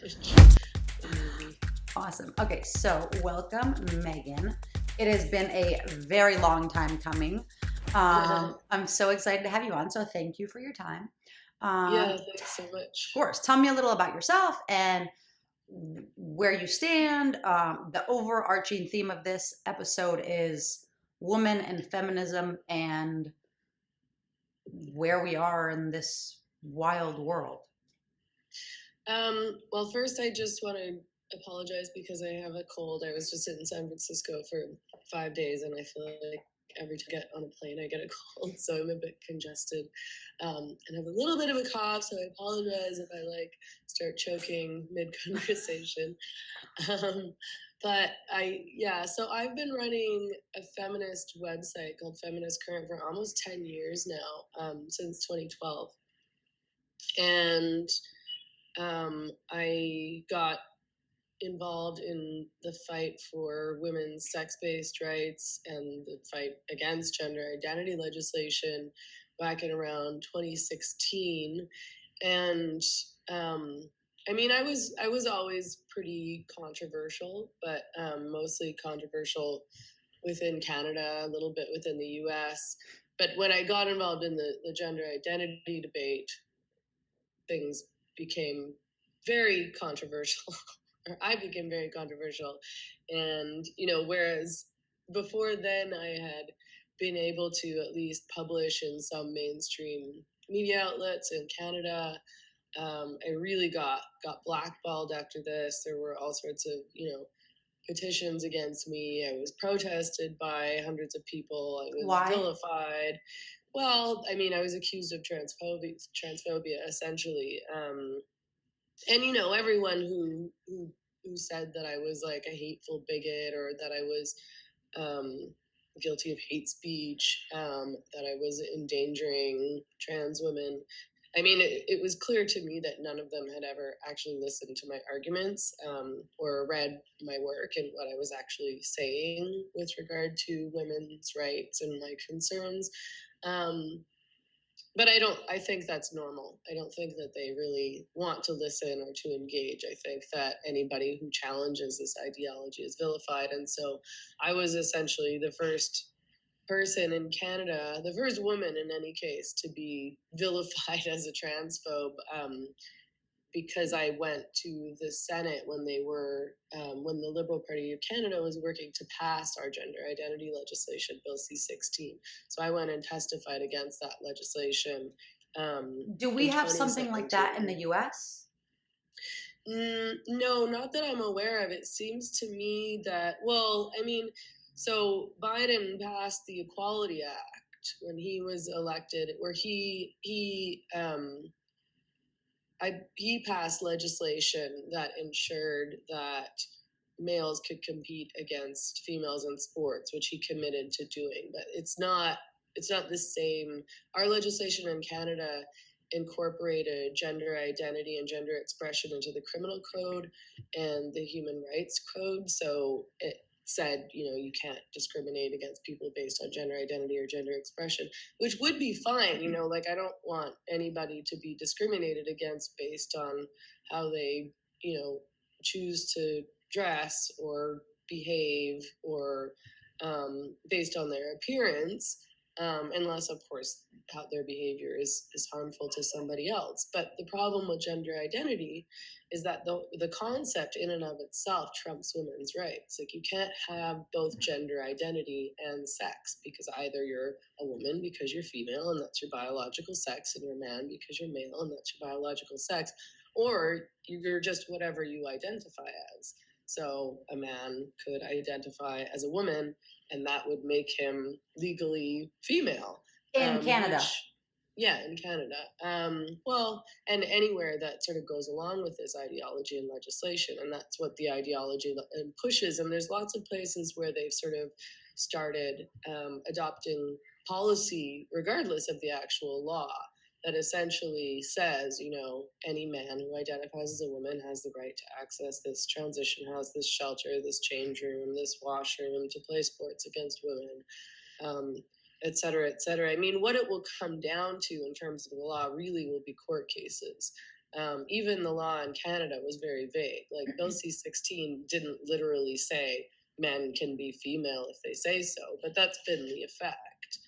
Maybe. Awesome. Okay, so welcome, Megan. It has been a very long time coming. I'm so excited to have you on, so thank you for your time. Yeah, Of thanks so much. course, tell me a little about yourself and where you stand. The overarching theme of this episode is woman and feminism and where we are in this wild world. Well, first, I just want to apologize because I have a cold. I was just in San Francisco for 5 days, and I feel like every time I get on a plane, I get a cold, so I'm a bit congested and have a little bit of a cough. So I apologize if I start choking mid conversation. But so I've been running a feminist website called Feminist Current for almost 10 years now, since 2012. And I got involved in the fight for women's sex-based rights and the fight against gender identity legislation back in around 2016. And I was always pretty controversial, but mostly controversial within Canada, a little bit within the US. But when I got involved in the gender identity debate, things became very controversial. Or I became very controversial. And, whereas before then I had been able to at least publish in some mainstream media outlets in Canada. I really got blackballed after this. There were all sorts of, petitions against me. I was protested by hundreds of people. I was Why? vilified. Well, I was accused of transphobia essentially. And everyone who said that I was like a hateful bigot or that I was guilty of hate speech, that I was endangering trans women. It was clear to me that none of them had ever actually listened to my arguments, or read my work and what I was actually saying with regard to women's rights and my concerns. But I think that's normal. I don't think that they really want to listen or to engage. I think that anybody who challenges this ideology is vilified. And so I was essentially the first person in Canada, the first woman in any case, to be vilified as a transphobe, because I went to the Senate when when the Liberal Party of Canada was working to pass our gender identity legislation, Bill C-16. So I went and testified against that legislation Do we in have something like that in 2017. the US? No, not that I'm aware of. It seems to me that, so Biden passed the Equality Act when he was elected, where he passed legislation that ensured that males could compete against females in sports, which he committed to doing. But it's not the same. Our legislation in Canada incorporated gender identity and gender expression into the criminal code and the human rights code. So it said, you can't discriminate against people based on gender identity or gender expression, which would be fine. I don't want anybody to be discriminated against based on how they, choose to dress or behave or based on their appearance, unless, of course, how their behavior is harmful to somebody else. But the problem with gender identity is that the concept in and of itself trumps women's rights. Like, you can't have both gender identity and sex, because either you're a woman because you're female and that's your biological sex, and you're a man because you're male and that's your biological sex, or you're just whatever you identify as. So a man could identify as a woman, and that would make him legally female. In Canada. Yeah, in Canada. And anywhere that sort of goes along with this ideology and legislation, and that's what the ideology pushes. And there's lots of places where they've sort of started adopting policy, regardless of the actual law, that essentially says, any man who identifies as a woman has the right to access this transition house, this shelter, this change room, this washroom, to play sports against women, et cetera, et cetera. What it will come down to in terms of the law really will be court cases. Even the law in Canada was very vague. Like Bill C-16 didn't literally say men can be female if they say so, but that's been the effect.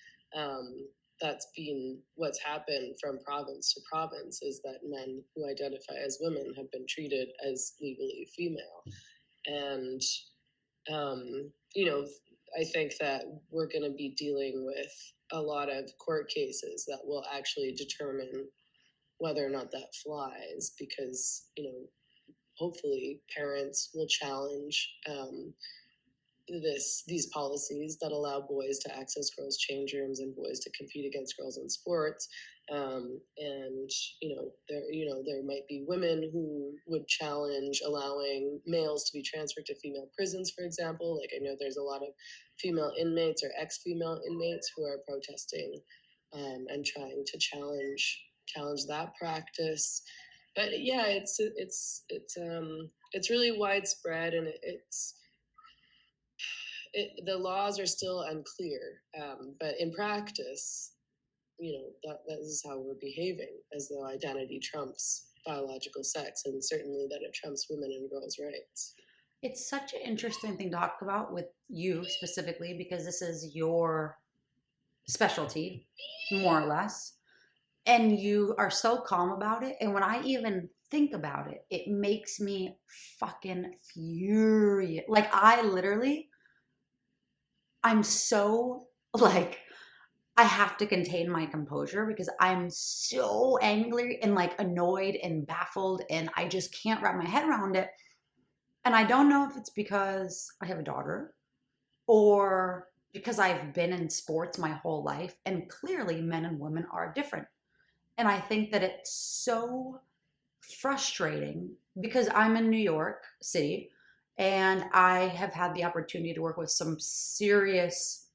That's been what's happened from province to province, is that men who identify as women have been treated as legally female. And, you know, I think that we're going to be dealing with a lot of court cases that will actually determine whether or not that flies, because, you know, hopefully parents will challenge these policies that allow boys to access girls' change rooms and boys to compete against girls in sports. And there might be women who would challenge allowing males to be transferred to female prisons, for example. Like, I know there's a lot of female inmates or ex-female inmates who are protesting and trying to challenge that practice. But yeah, it's really widespread, and the laws are still unclear, but in practice, you know, that is how we're behaving, as though identity trumps biological sex, and certainly that it trumps women and girls' rights. It's such an interesting thing to talk about with you specifically, because this is your specialty, more or less. And you are so calm about it. And when I even think about it, it makes me fucking furious. Like, I'm so, like, I have to contain my composure because I'm so angry and like annoyed and baffled, and I just can't wrap my head around it. And I don't know if it's because I have a daughter or because I've been in sports my whole life, and clearly men and women are different. And I think that it's so frustrating because I'm in New York City and I have had the opportunity to work with some serious,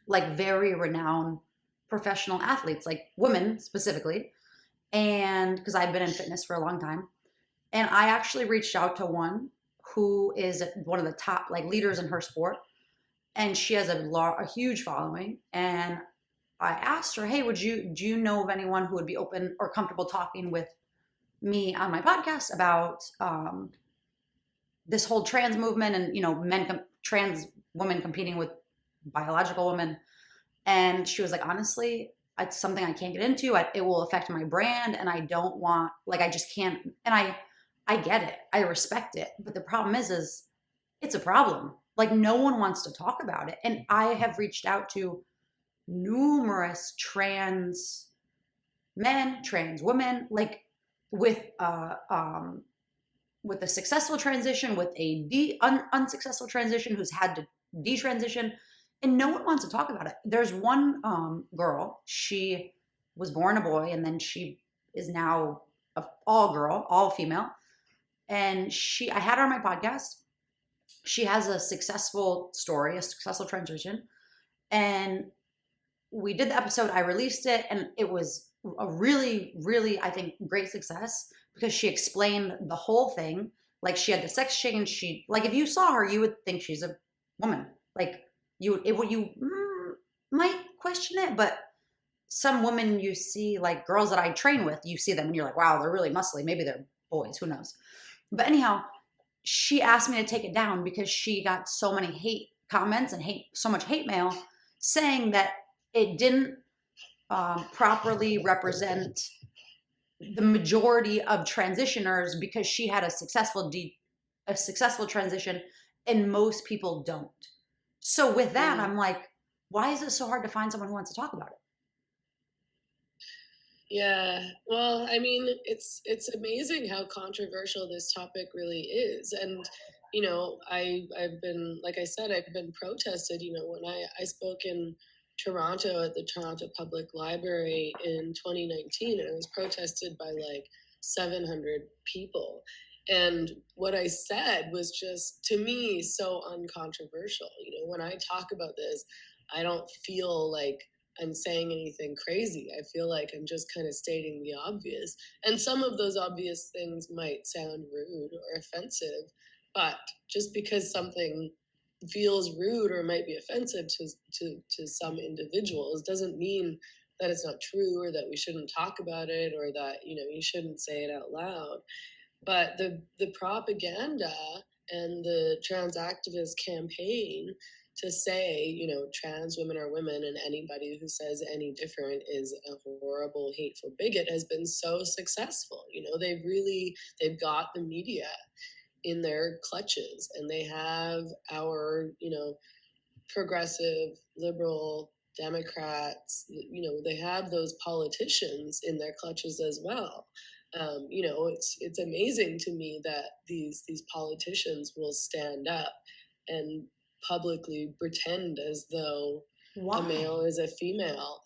like very renowned professional athletes, like women specifically. And because I've been in fitness for a long time. And I actually reached out to one who is one of the top like leaders in her sport. And she has a huge following. And I asked her, hey, do you know of anyone who would be open or comfortable talking with me on my podcast about this whole trans movement and, you know, trans women competing with biological women? And she was like, honestly, it's something I can't get into. It will affect my brand, and I don't want, like, I just can't. And I get it. I respect it. But the problem is it's a problem. Like, no one wants to talk about it. And I have reached out to numerous trans men, trans women, like with with a successful transition, with a unsuccessful transition who's had to detransition, and no one wants to talk about it. There's one girl, she was born a boy, and then she is now all girl, all female. And I had her on my podcast. She has a successful story, a successful transition. And we did the episode, I released it, and it was a really, really, I think, great success because she explained the whole thing. Like, she had the sex change. She, like, if you saw her, you would think she's a woman. Like, might question it, but some women you see, like girls that I train with, you see them and you're like, wow, they're really muscly. Maybe they're boys, who knows? But anyhow, she asked me to take it down because she got so many hate comments and so much hate mail saying that it didn't properly represent the majority of transitioners because she had a successful transition and most people don't. So with that, I'm like, why is it so hard to find someone who wants to talk about it? Yeah, well, I mean, it's amazing how controversial this topic really is. And you know, I've been, like I said, I've been protested. You know, when I spoke in Toronto at the Toronto Public Library in 2019, and it was protested by like 700 people. And what I said was just, to me, so uncontroversial. You know, when I talk about this, I don't feel like I'm saying anything crazy. I feel like I'm just kind of stating the obvious. And some of those obvious things might sound rude or offensive, but just because something feels rude or might be offensive to some individuals doesn't mean that it's not true, or that we shouldn't talk about it, or that, you know, you shouldn't say it out loud. But the propaganda and the trans activist campaign to say, you know, trans women are women and anybody who says any different is a horrible, hateful bigot has been so successful. You know, they've got the media in their clutches, and they have our, you know, progressive, liberal Democrats, you know, they have those politicians in their clutches as well. You know, it's amazing to me that these politicians will stand up and publicly pretend as though a male Why? is a female,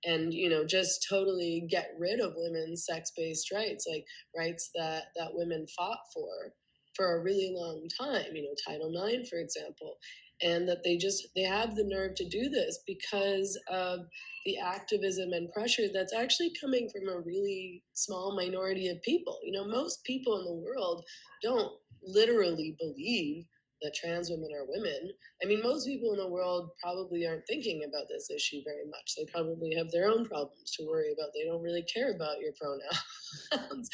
and you know, just totally get rid of women's sex-based rights, like rights that women fought for a really long time, you know, Title IX, for example. And that they have the nerve to do this because of the activism and pressure that's actually coming from a really small minority of people. You know, most people in the world don't literally believe that trans women are women. I mean, most people in the world probably aren't thinking about this issue very much. They probably have their own problems to worry about. They don't really care about your pronouns.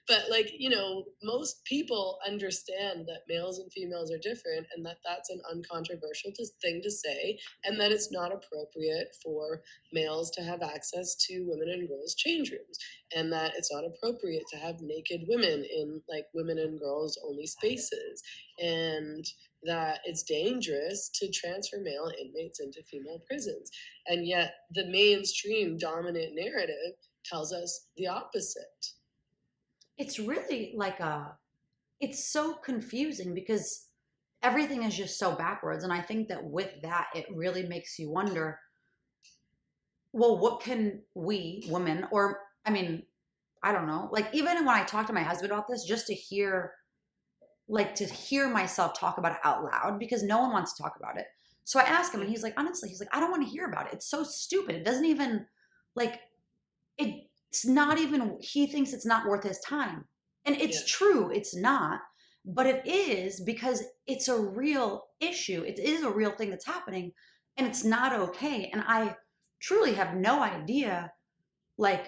But, like, you know, most people understand that males and females are different, and that that's an uncontroversial thing to say, and that it's not appropriate for males to have access to women and girls change rooms, and that it's not appropriate to have naked women in, like, women and girls only spaces, and that it's dangerous to transfer male inmates into female prisons. And yet the mainstream dominant narrative tells us the opposite. It's really like it's so confusing because everything is just so backwards. And I think that with that, it really makes you wonder, well, what can we women, or I mean, I don't know, like even when I talk to my husband about this, just to hear, like to hear myself talk about it out loud because no one wants to talk about it. So I ask him and he's like, honestly, he's like, I don't want to hear about it. It's so stupid. It doesn't even like it's not even, he thinks it's not worth his time. And it's Yeah. true, it's not, but it is because it's a real issue. It is a real thing that's happening and it's not okay. And I truly have no idea. Like,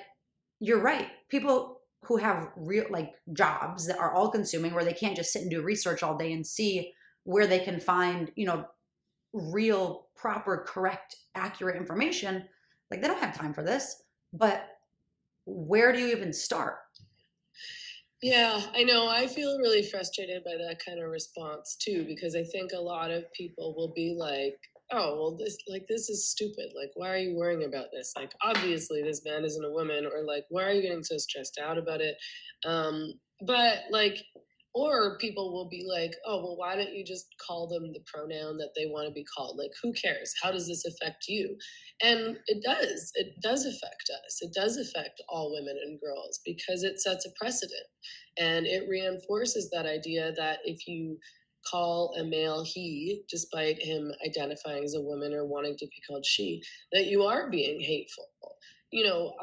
you're right. People who have real, like, jobs that are all consuming where they can't just sit and do research all day and see where they can find, you know, real, proper, correct, accurate information. Like, they don't have time for this. But where do you even start? Yeah, I know. I feel really frustrated by that kind of response too, because I think a lot of people will be like, "Oh, well, this is stupid. Like, why are you worrying about this? Like, obviously, this man isn't a woman, or like, why are you getting so stressed out about it?" But like, or people will be like, "Oh, well, why don't you just call them the pronoun that they want to be called? Like, who cares? How does this affect you?" And it does. It does affect us. It does affect all women and girls because it sets a precedent, and it reinforces that idea that if you call a male he, despite him identifying as a woman or wanting to be called she, that you are being hateful. You know,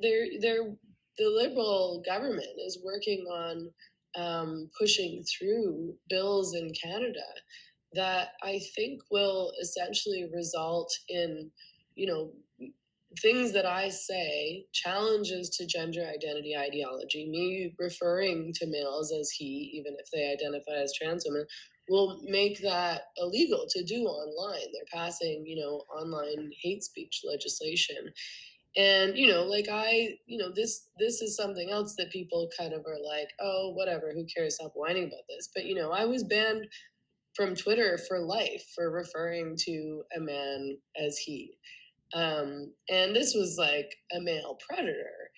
the liberal government is working on pushing through bills in Canada that I think will essentially result in, you know, things that I say, challenges to gender identity ideology, me referring to males as he, even if they identify as trans women, will make that illegal to do online. They're passing, you know, online hate speech legislation. And, you know, like you know, this is something else that people kind of are like, oh, whatever, who cares, stop whining about this. But, you know, I was banned from Twitter for life for referring to a man as he. And this was like a male predator.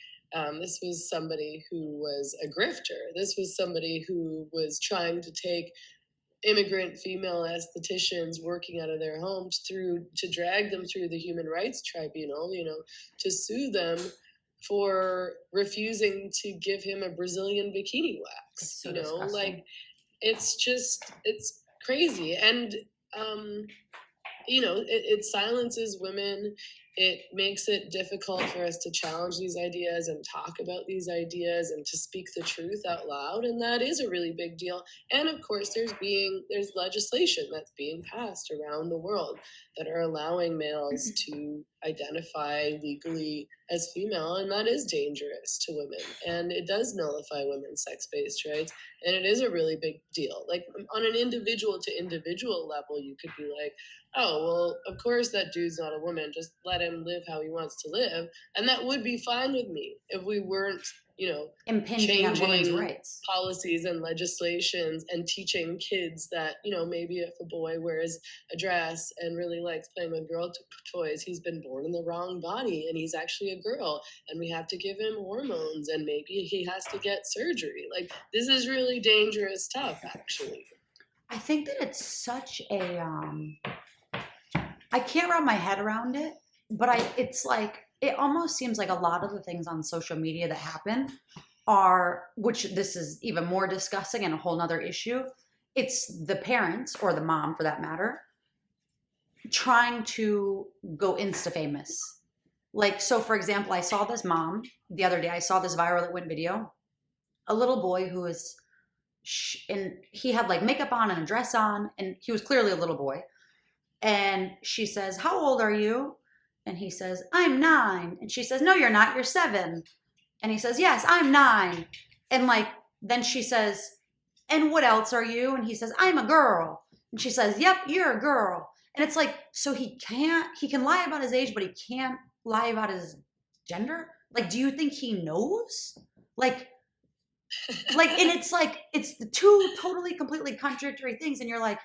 This was somebody who was a grifter. This was somebody who was trying to take immigrant female estheticians working out of their homes through to drag them through the Human Rights Tribunal, you know, to sue them for refusing to give him a Brazilian bikini It's wax. so You know, disgusting. like it's crazy. And you know, it silences women, it makes it difficult for us to challenge these ideas and talk about these ideas and to speak the truth out loud, and that is a really big deal. And of course there's legislation that's being passed around the world that are allowing males to identify legally as female, and that is dangerous to women, and it does nullify women's sex-based rights, and it is a really big deal. Like on an individual to individual level, you could be like, oh, well, of course that dude's not a woman. Just let him live how he wants to live. And that would be fine with me if we weren't, impinging on women's changing rights. policies and legislations and teaching kids that, maybe if a boy wears a dress and really likes playing with girl toys, he's been born in the wrong body and he's actually a girl. And we have to give him hormones and maybe he has to get surgery. Like, this is really dangerous stuff, actually. I think that it's such a I can't wrap my head around it, but it's like it almost seems like a lot of the things on social media that happen are, which this is even more disgusting and a whole nother issue. It's the parents or the mom for that matter trying to go insta famous. Like, so for example, I saw this mom the other day, I saw this viral that went video, a little boy who was and he had like makeup on and a dress on, and he was clearly a little boy. And she says, "How old are you?" And he says, "I'm 9." And she says, "No, you're not. You're 7." And he says, "Yes, I'm 9." And like, then she says, "And what else are you?" And he says, "I'm a girl." And she says, "Yep, you're a girl." And it's like, so he can lie about his age, but he can't lie about his gender. Like, do you think he knows? Like, and it's like, it's the two totally, completely contradictory things. And you're like,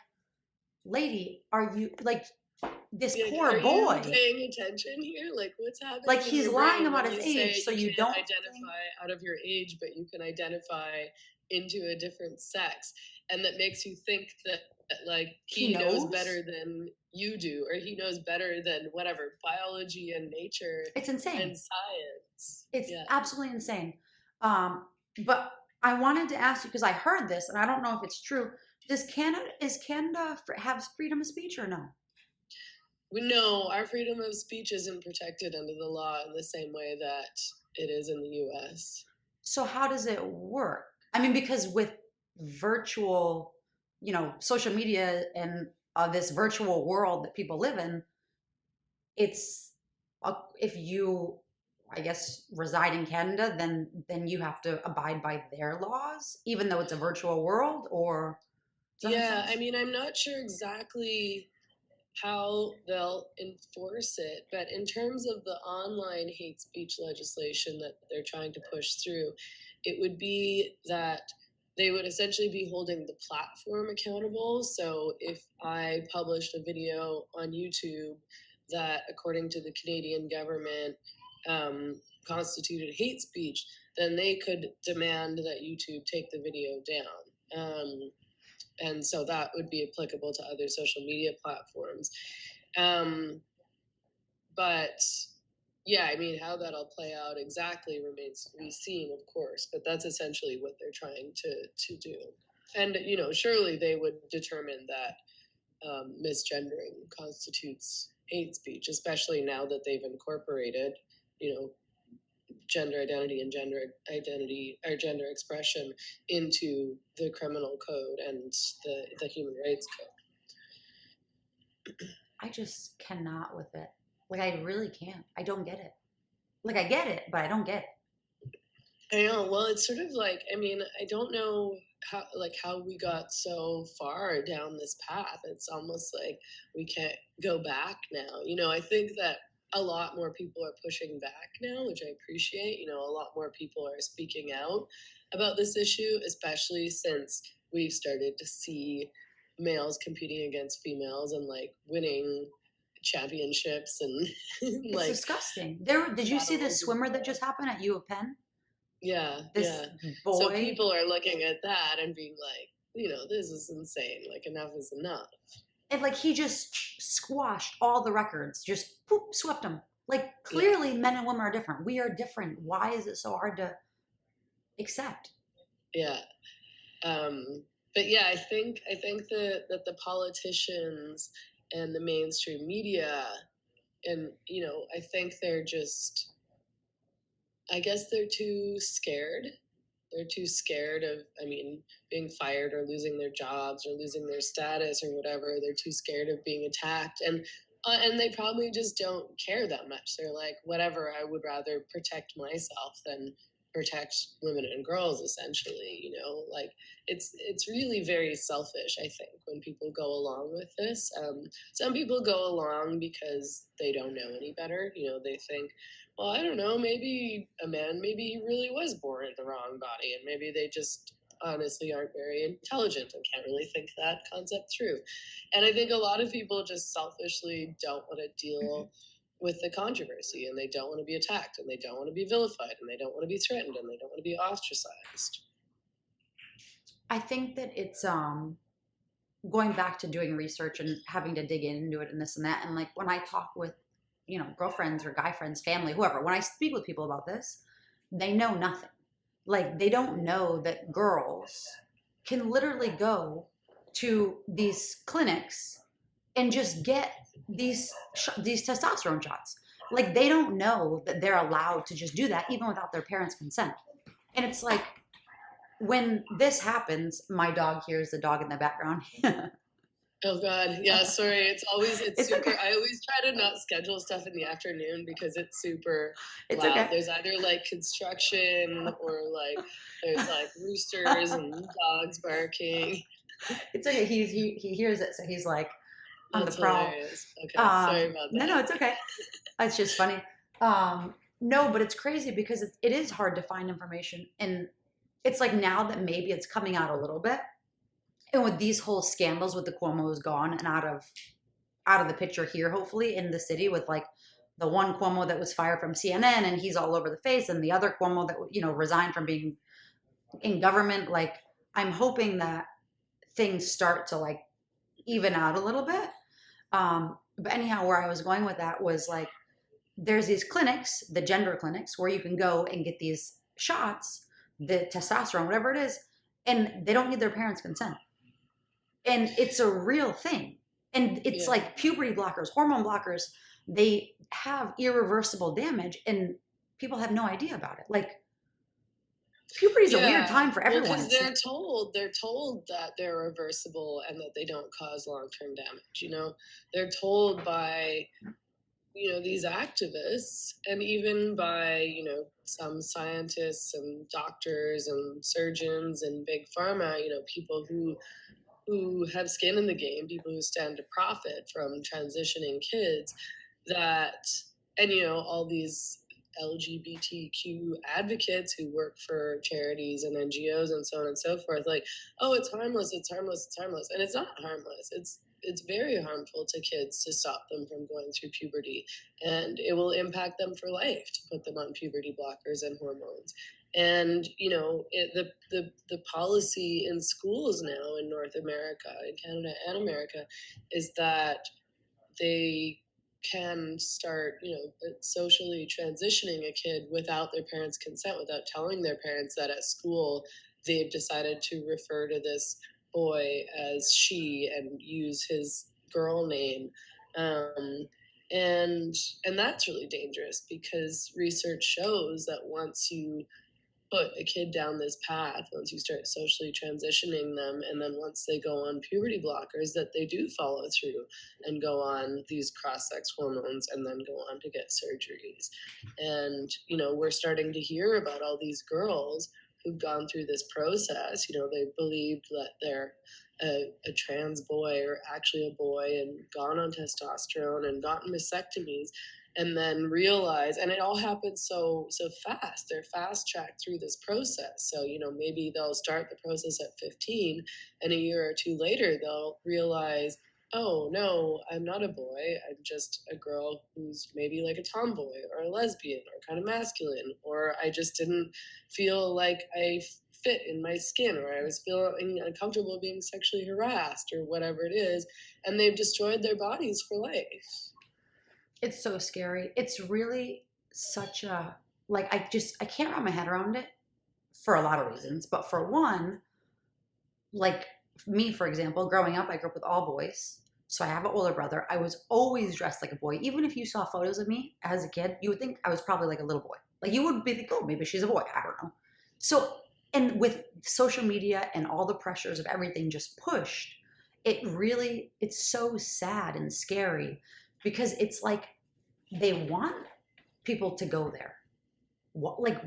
lady, are you like this Like, poor are boy? you paying attention here? Like, what's happening? Like, in he's your lying brain about when his you age, say so you can't don't identify out of your age, but you can identify into a different sex, and that makes you think that like he knows better than you do, or he knows better than whatever biology and nature It's insane. and science. It's absolutely insane. But I wanted to ask you because I heard this, and I don't know if it's true. Does Canada have freedom of speech or no? No, our freedom of speech isn't protected under the law in the same way that it is in the U.S. So how does it work? I mean, because with virtual, social media and this virtual world that people live in, it's if you, I guess, reside in Canada, then you have to abide by their laws, even though it's a virtual world. Or yeah, I mean, I'm not sure exactly how they'll enforce it, but in terms of the online hate speech legislation that they're trying to push through, it would be that they would essentially be holding the platform accountable. So if I published a video on YouTube that, according to the Canadian government, constituted hate speech, then they could demand that YouTube take the video down. And so that would be applicable to other social media platforms. But yeah, I mean, how that'll play out exactly remains to be seen, of course, but that's essentially what they're trying to do. And, surely they would determine that misgendering constitutes hate speech, especially now that they've incorporated, gender identity and gender identity or gender expression into the criminal code and the human rights code. I just cannot with it. Like, I really can't. I don't get it. Like, I get it, but I don't get it. I know. Well, it's sort of like, I mean, I don't know how we got so far down this path. It's almost like we can't go back now. I think that a lot more people are pushing back now, which I appreciate. A lot more people are speaking out about this issue, especially since we've started to see males competing against females and like winning championships and It's like disgusting. Did you see this swimmer that just happened at U of Penn? Yeah, this boy. So people are looking at that and being like, this is insane. Like, enough is enough. And like, he just squashed all the records, just poop, swept them. Like, clearly men and women are different. We are different. Why is it so hard to accept? Yeah. But yeah, I think that the politicians and the mainstream media and I think they're just, I guess they're too scared. They're too scared of, being fired or losing their jobs or losing their status or whatever. They're too scared of being attacked, and they probably just don't care that much. They're like, whatever. I would rather protect myself than protect women and girls. Essentially, like it's really very selfish. I think when people go along with this, some people go along because they don't know any better. They think, well, I don't know, maybe a man, maybe he really was born in the wrong body, and maybe they just honestly aren't very intelligent and can't really think that concept through. And I think a lot of people just selfishly don't want to deal with the controversy, and they don't want to be attacked, and they don't want to be vilified, and they don't want to be threatened, and they don't want to be ostracized. I think that it's going back to doing research and having to dig into it and this and that. And like when I talk with, girlfriends or guy friends, family, whoever, when I speak with people about this, they know nothing. Like they don't know that girls can literally go to these clinics and just get these testosterone shots. Like they don't know that they're allowed to just do that even without their parents' consent. And it's like when this happens, my dog hears the dog in the background. Oh God, yeah. Sorry, it's super. Okay. I always try to not schedule stuff in the afternoon because it's super It's loud. okay. There's either like construction or like there's like roosters and dogs barking. It's okay. He hears it, so he's like on the That's prowl. hilarious. Okay, sorry about that. No, it's okay. It's just funny. No, but it's crazy because it is hard to find information, and it's like now that maybe it's coming out a little bit, and with these whole scandals with the Cuomo's gone and out of the picture here, hopefully in the city with like the one Cuomo that was fired from CNN and he's all over the face, and the other Cuomo that resigned from being in government. Like I'm hoping that things start to like even out a little bit. But anyhow, where I was going with that was like there's these clinics, the gender clinics, where you can go and get these shots, the testosterone, whatever it is, and they don't need their parents' consent. And it's a real thing. And it's like puberty blockers, hormone blockers, they have irreversible damage, and people have no idea about it. Like puberty is a weird time for everyone. Because they're told that they're reversible and that they don't cause long-term damage. They're told by these activists, and even by some scientists and doctors and surgeons and big pharma, people who have skin in the game, people who stand to profit from transitioning kids, that and all these LGBTQ advocates who work for charities and NGOs and so on and so forth, like, oh, it's harmless, it's harmless, it's harmless. And it's not harmless. It's very harmful to kids to stop them from going through puberty, and it will impact them for life to put them on puberty blockers and hormones. And the policy in schools now in North America, in Canada and America, is that they can start, socially transitioning a kid without their parents' consent, without telling their parents that at school they've decided to refer to this boy as she and use his girl name. And that's really dangerous, because research shows that once you put a kid down this path, once you start socially transitioning them, and then once they go on puberty blockers, that they do follow through and go on these cross-sex hormones and then go on to get surgeries. And we're starting to hear about all these girls who've gone through this process. They believed that they're a trans boy or actually a boy, and gone on testosterone and gotten mastectomies, and then realize, and it all happens so fast. They're fast tracked through this process. So maybe they'll start the process at 15, and a year or two later they'll realize, oh no, I'm not a boy, I'm just a girl who's maybe like a tomboy or a lesbian or kind of masculine, or I just didn't feel like I fit in my skin, or I was feeling uncomfortable being sexually harassed, or whatever it is, and they've destroyed their bodies for life. It's so scary. It's really such a, like, I can't wrap my head around it for a lot of reasons. But for one, like me, for example, growing up, I grew up with all boys. So I have an older brother. I was always dressed like a boy. Even if you saw photos of me as a kid, you would think I was probably like a little boy. Like you would be like, oh, maybe she's a boy. I don't know. So, and with social media and all the pressures of everything just pushed, it's so sad and scary because it's like they want people to go there. What, like,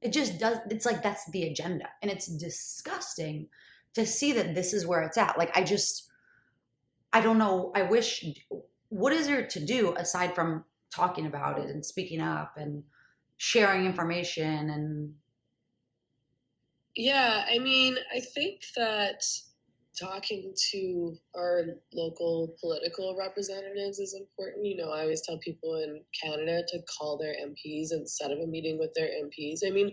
it just does, it's like that's the agenda. And it's disgusting to see that this is where it's at. Like, I don't know. I wish, what is there to do aside from talking about it and speaking up and sharing information and Yeah, I mean, I think that talking to our local political representatives is important. You know, I always tell people in Canada to call their MPs instead of a meeting with their MPs. I mean,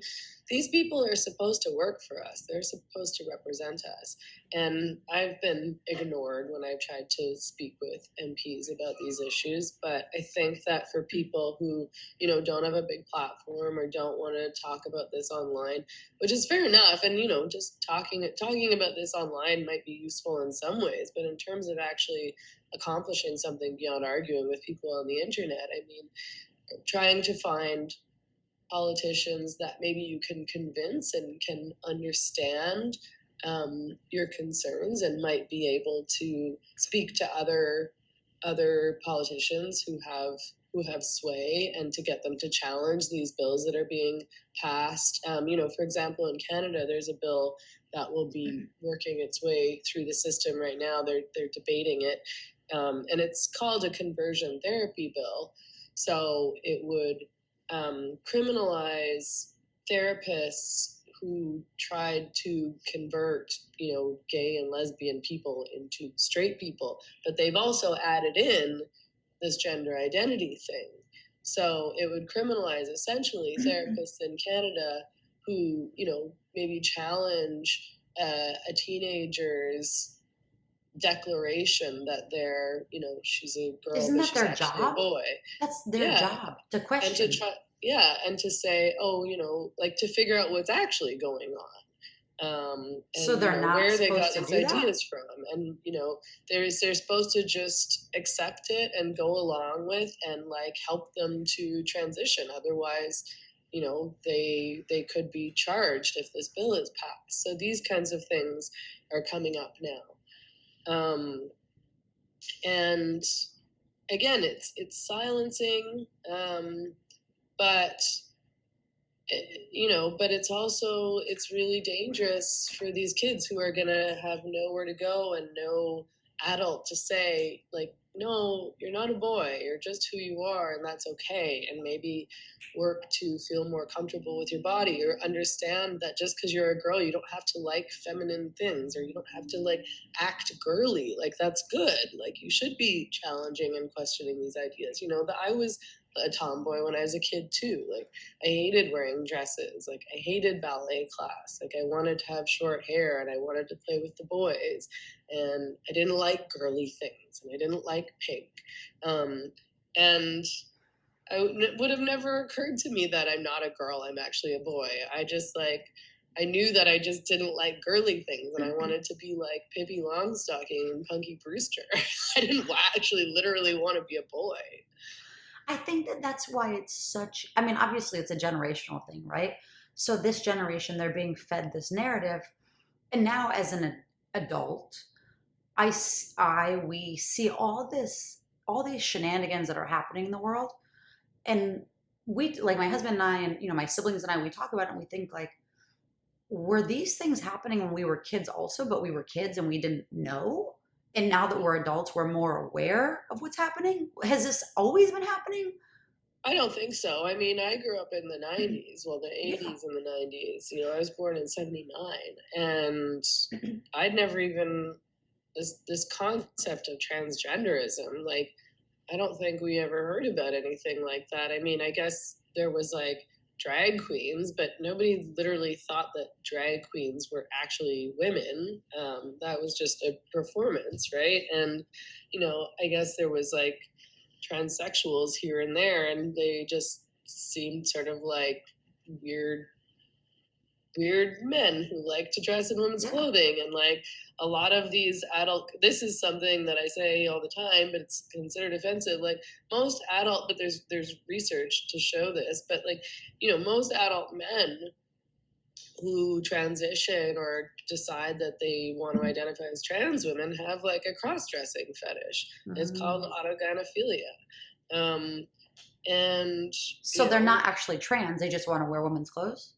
these people are supposed to work for us, they're supposed to represent us. And I've been ignored when I've tried to speak with MPs about these issues. But I think that for people who, you know, don't have a big platform or don't want to talk about this online, which is fair enough, and you know, just talking about this online might be useful in some ways, but in terms of actually accomplishing something beyond arguing with people on the internet, I mean, trying to find politicians that maybe you can convince and can understand your concerns and might be able to speak to other politicians who have sway and to get them to challenge these bills that are being passed. You know, for example, in Canada, there's a bill that will be working its way through the system right now. They're debating it, and it's called a conversion therapy bill. So it would criminalize therapists who tried to convert, you know, gay and lesbian people into straight people, but they've also added in this gender identity thing. So it would criminalize essentially therapists in Canada who, you know, maybe challenge a teenager's declaration that they're, you know, she's a girl, isn't but that she's their actually a job? boy. That's their Yeah, job to and to question. try, yeah, and to say, oh, you know, like to figure out what's actually going on, So and you they're know not where they got supposed to these do that? ideas from, and you know they're supposed to just accept it and go along with and like help them to transition. Otherwise, you know, they could be charged if this bill is passed. So these kinds of things are coming up now, and again, it's silencing, but you know, but it's also it's really dangerous for these kids who are gonna have nowhere to go and no adult to say like, no, you're not a boy, you're just who you are, and that's okay. And maybe work to feel more comfortable with your body, or understand that just because you're a girl you don't have to like feminine things, or you don't have to like act girly. Like that's good. Like you should be challenging and questioning these ideas. You know, that I was a tomboy when I was a kid too. Like I hated wearing dresses. Like I hated ballet class. Like I wanted to have short hair and I wanted to play with the boys. And I didn't like girly things and I didn't like pink. And would have never occurred to me that I'm not a girl, I'm actually a boy. I just like, I knew that I just didn't like girly things and I wanted to be like Pippi Longstocking and Punky Brewster. I didn't actually literally want to be a boy. I think that that's why it's such, I mean, obviously it's a generational thing, right? So this generation, they're being fed this narrative. And now as an adult, we see all these shenanigans that are happening in the world. And we, like my husband and I, and, you know, my siblings and I, we talk about it and we think like, were these things happening when we were kids also, but we were kids and we didn't know? And now that we're adults, we're more aware of what's happening. Has this always been happening? I don't think so. I mean, I grew up in the 90s, well, the Yeah. 80s and the 90s. You know, I was born in 79, and I'd never even, this concept of transgenderism, like, I don't think we ever heard about anything like that. I mean, I guess there was like drag queens, but nobody literally thought that drag queens were actually women. That was just a performance, right? And, you know, I guess there was like transsexuals here and there, and they just seemed sort of like weird weird men who like to dress in women's clothing, and like a lot of these adult, this is something that I say all the time, but it's considered offensive. Like most adult, but there's research to show this, but like, most adult men who transition or decide that they want to identify as trans women have like a cross-dressing fetish. It's called autogynephilia. And so they're not actually trans, they just want to wear women's clothes?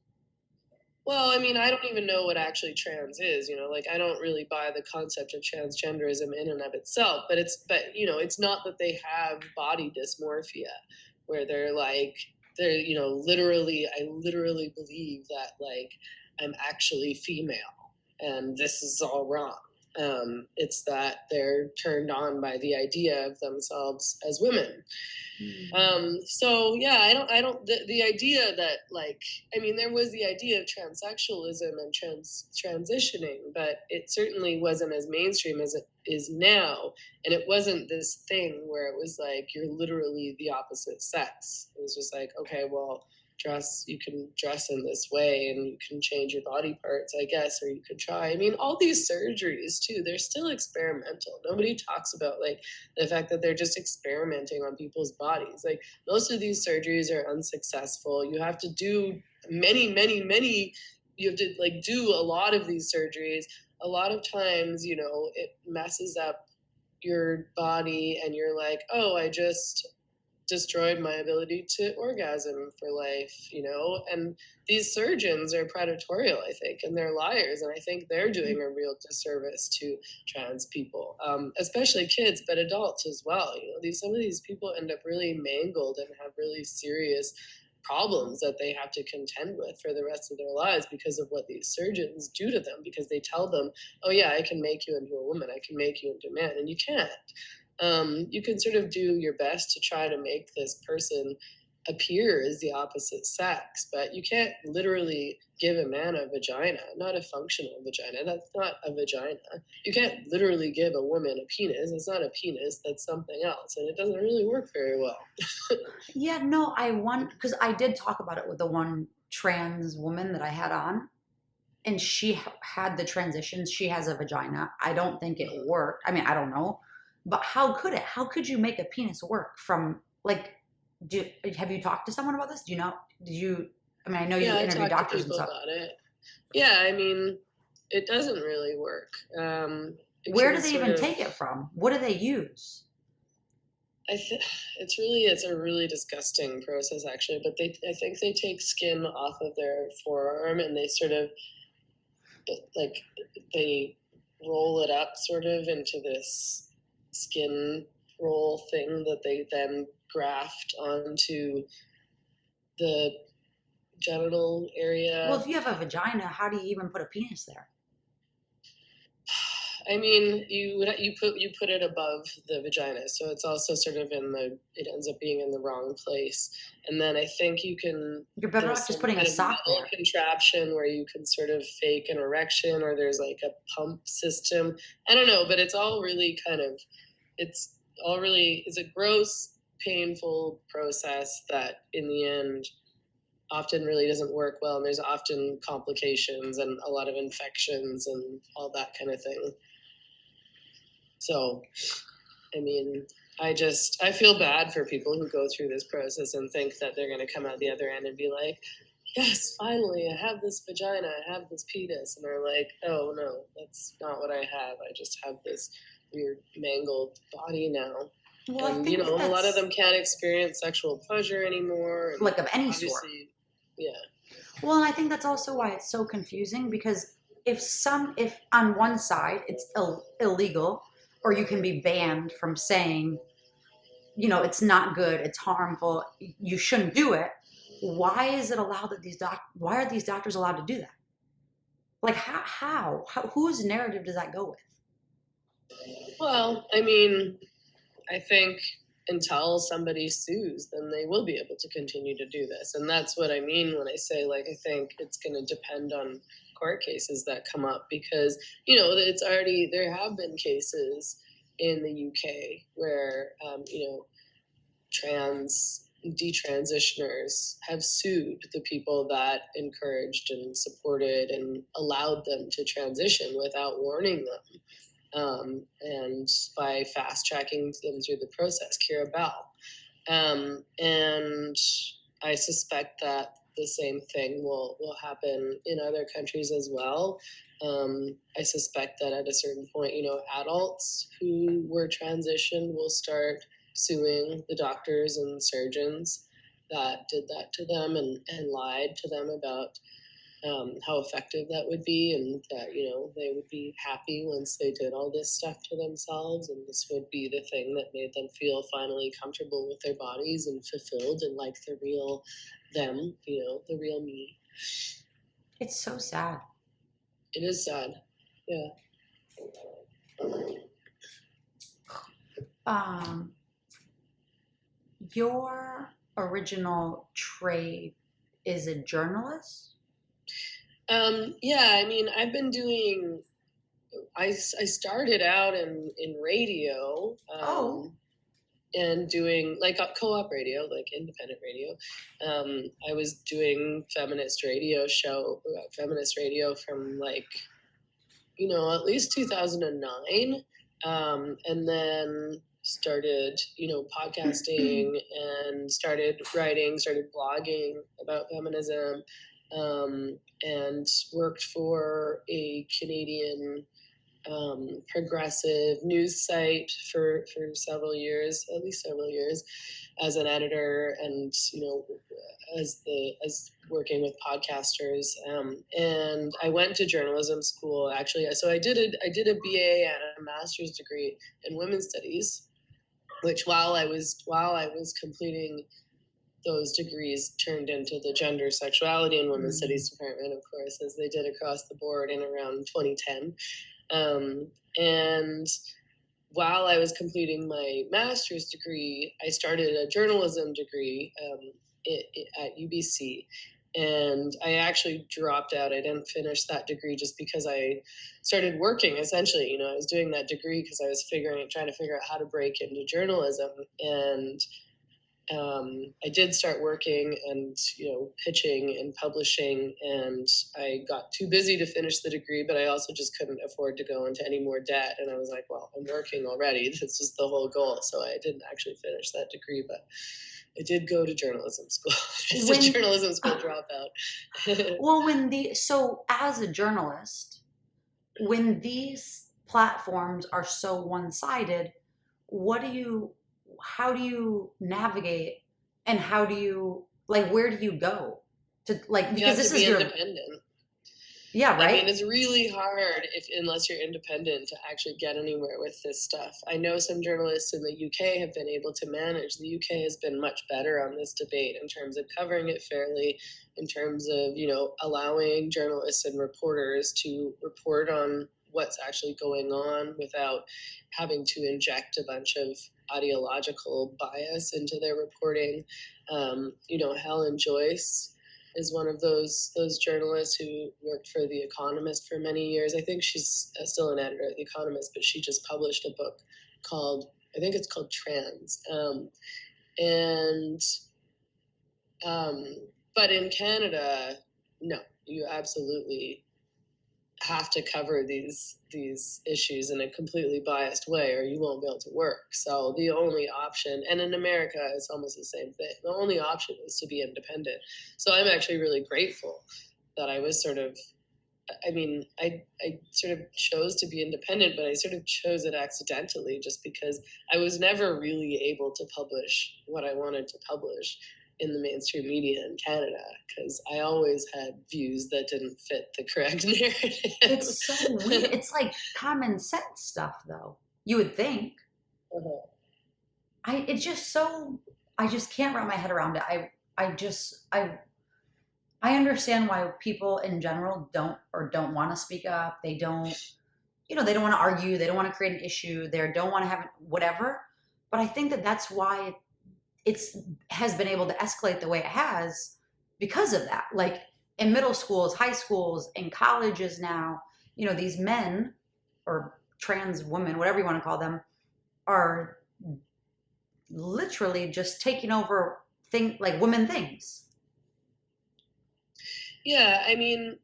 well, I mean, I don't even know what actually trans is, like I don't really buy the concept of transgenderism in and of itself, but it's not that they have body dysmorphia where I literally believe that like I'm actually female and this is all wrong. It's that they're turned on by the idea of themselves as women. So yeah, I don't, the idea that like, I mean, there was the idea of transsexualism and transitioning, but it certainly wasn't as mainstream as it is now. And it wasn't this thing where it was like, you're literally the opposite sex. It was just like, okay, well, you can dress in this way and you can change your body parts, I guess, or you could try. I mean, all these surgeries too, they're still experimental. Nobody talks about like the fact that they're just experimenting on people's bodies. Like most of these surgeries are unsuccessful. You have to do many, you have to like do a lot of these surgeries. A lot of times, it messes up your body and you're like, oh, I just destroyed my ability to orgasm for life, and these surgeons are predatory, I think, and they're liars, and I think they're doing a real disservice to trans people, especially kids, but adults as well. Some of these people end up really mangled and have really serious problems that they have to contend with for the rest of their lives because of what these surgeons do to them, because they tell them, oh yeah, I can make you into a woman, I can make you into a man, and you can't. You can sort of do your best to try to make this person appear as the opposite sex, but you can't literally give a man a vagina, not a functional vagina. That's not a vagina. You can't literally give a woman a penis. It's not a penis. That's something else, and it doesn't really work very well. Yeah, no, I want, because I did talk about it with the one trans woman that I had on, and she had the transitions. She has a vagina. I don't think it worked. I mean, I don't know, but how could it? How could you make a penis work from like? Have you talked to someone about this? Do you know? Did you? I mean, I know you Yeah, I interview talked to doctors and people stuff. about it. Yeah, I mean, it doesn't really work. It Where can do they sort even of. take it from? What do they use? It's a really disgusting process actually, but I think they take skin off of their forearm and they sort of like they roll it up sort of into this skin roll thing that they then graft onto the genital Well, area. if you have a vagina, how do you even put a penis there? I mean, you put it above the vagina, so it's also sort of it ends up being in the wrong place. And then I think You're better there's off just some putting a kind of sock metal there. contraption where you can sort of fake an erection, or there's like a pump system. I don't know, but it's all really it's a gross, painful process that in the end often really doesn't work well, and there's often complications and a lot of infections and all that kind of thing. So, I mean, I feel bad for people who go through this process and think that they're going to come out the other end and be like, yes, finally, I have this vagina, I have this penis. And they're like, oh, no, that's not what I have. I just have this weird mangled body now. Well, I And, think a lot of that's them can't experience sexual pleasure anymore. And like of any sort. obviously, yeah. Well, and I think that's also why it's so confusing because if on one side it's illegal or you can be banned from saying, it's not good, it's harmful, you shouldn't do it. Why is it allowed that why are these doctors allowed to do that? Like how whose narrative does that go with? Well, I mean, I think until somebody sues, then they will be able to continue to do this. And that's what I mean when I say, like, I think it's going to depend on court cases that come up because, there have been cases in the UK where, trans detransitioners have sued the people that encouraged and supported and allowed them to transition without warning them, and by fast tracking them through the process. Kira Bell. And I suspect that the same thing will happen in other countries as well. I suspect that at a certain point, adults who were transitioned will start suing the doctors and surgeons that did that to them and lied to them about how effective that would be, and that they would be happy once they did all this stuff to themselves, and this would be the thing that made them feel finally comfortable with their bodies and fulfilled and like the real them, the real me. It's so sad. It is sad. Yeah. Your original trade is a journalist? Yeah, I mean, I've been doing. I started out in radio. And doing like co-op radio, like independent radio. I was doing feminist radio from like, at least 2009. And then started, podcasting and started writing, started blogging about feminism, and worked for a Canadian progressive news site for several years, at least several years, as an editor, and as working with podcasters. And I went to journalism school actually. So I did a BA and a master's degree in women's studies, which while I was completing those degrees turned into the gender, sexuality, and women's studies department, of course, as they did across the board in around 2010. And while I was completing my master's degree, I started a journalism degree at UBC. And I actually dropped out. I didn't finish that degree just because I started working, essentially. I was doing that degree because I was trying to figure out how to break into journalism. And I did start working and, pitching and publishing, and I got too busy to finish the degree, but I also just couldn't afford to go into any more debt. And I was like, well, I'm working already. This is the whole goal. So I didn't actually finish that degree, but I did go to journalism school. Just a journalism school dropout. Well, so as a journalist, when these platforms are so one-sided, how do you navigate, and how do you, where do you go to, because this is independent. Yeah, right. I mean, it's really hard unless you're independent to actually get anywhere with this stuff. I know some journalists in the UK have been able to manage. The UK has been much better on this debate in terms of covering it fairly, in terms of, allowing journalists and reporters to report on what's actually going on without having to inject a bunch of ideological bias into their reporting. Helen Joyce is one of those journalists who worked for The Economist for many years. I think she's still an editor at The Economist, but she just published a book I think it's called Trans. But in Canada, no, you absolutely have to cover these issues in a completely biased way, or you won't be able to work. So the only option, and in America it's almost the same thing, the only option is to be independent. So I'm actually really grateful that I was I sort of chose to be independent, but I sort of chose it accidentally, just because I was never really able to publish what I wanted to publish in the mainstream media in Canada, because I always had views that didn't fit the correct narrative. It's so weird. It's like common sense stuff, though, you would think. Uh-huh. I just can't wrap my head around it. I understand why people in general don't want to speak up. They don't want to argue. They don't want to create an issue. They don't want to have whatever. But I think that's why has been able to escalate the way it has, because of that. Like in middle schools, high schools, in colleges now, these men or trans women, whatever you want to call them, are literally just taking over women things. Yeah, I mean,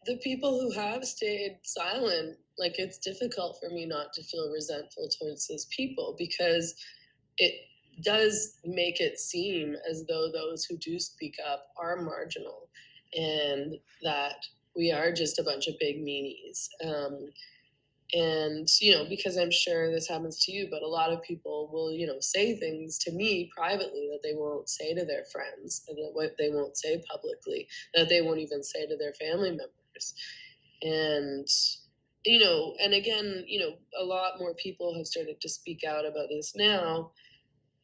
the people who have stayed silent, like it's difficult for me not to feel resentful towards those people because it does make it seem as though those who do speak up are marginal and that we are just a bunch of big meanies. And because I'm sure this happens to you, but a lot of people will say things to me privately that they won't say to their friends, and that what they won't say publicly, that they won't even say to their family members. And and again, a lot more people have started to speak out about this now.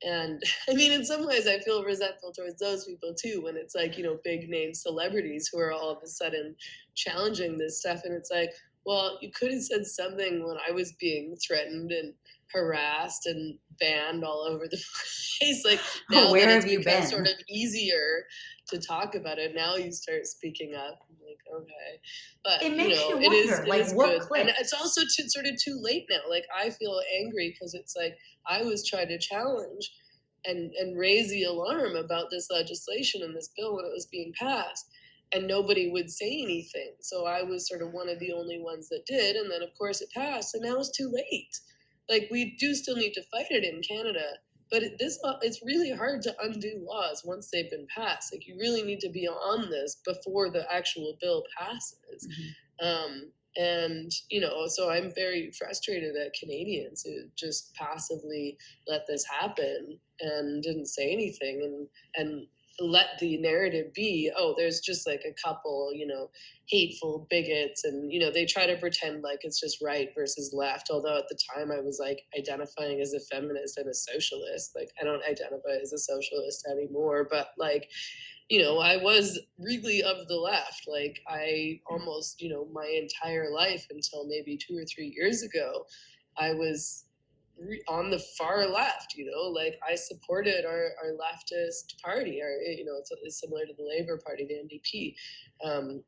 And I mean, in some ways I feel resentful towards those people too, when it's like big name celebrities who are all of a sudden challenging this stuff. And it's like, well, you could have said something when I was being threatened and harassed and banned all over the place. Like now Where that have it's you become been? sort of easier to talk about it, now you start speaking up. I'm like, okay. But It makes you it is wonder, it is what good. And clicked? it's also sort of too late now. Like I feel angry because it's like I was trying to challenge and raise the alarm about this legislation and this bill when it was being passed, and nobody would say anything. So I was sort of one of the only ones that did, and then of course it passed, and now it's too late. Like we do still need to fight it in Canada, but it's really hard to undo laws once they've been passed. Like you really need to be on this before the actual bill passes. And so I'm very frustrated at Canadians who just passively let this happen and didn't say anything and let the narrative be, oh, there's just like a couple hateful bigots, and they try to pretend like it's just right versus left, although at the time I was like identifying as a feminist and a socialist. Like I don't identify as a socialist anymore, but like I was really of the left. Like I almost, my entire life until maybe 2 or 3 years ago, I was on the far left. Like I supported our leftist party. It's similar to the Labour Party, the NDP,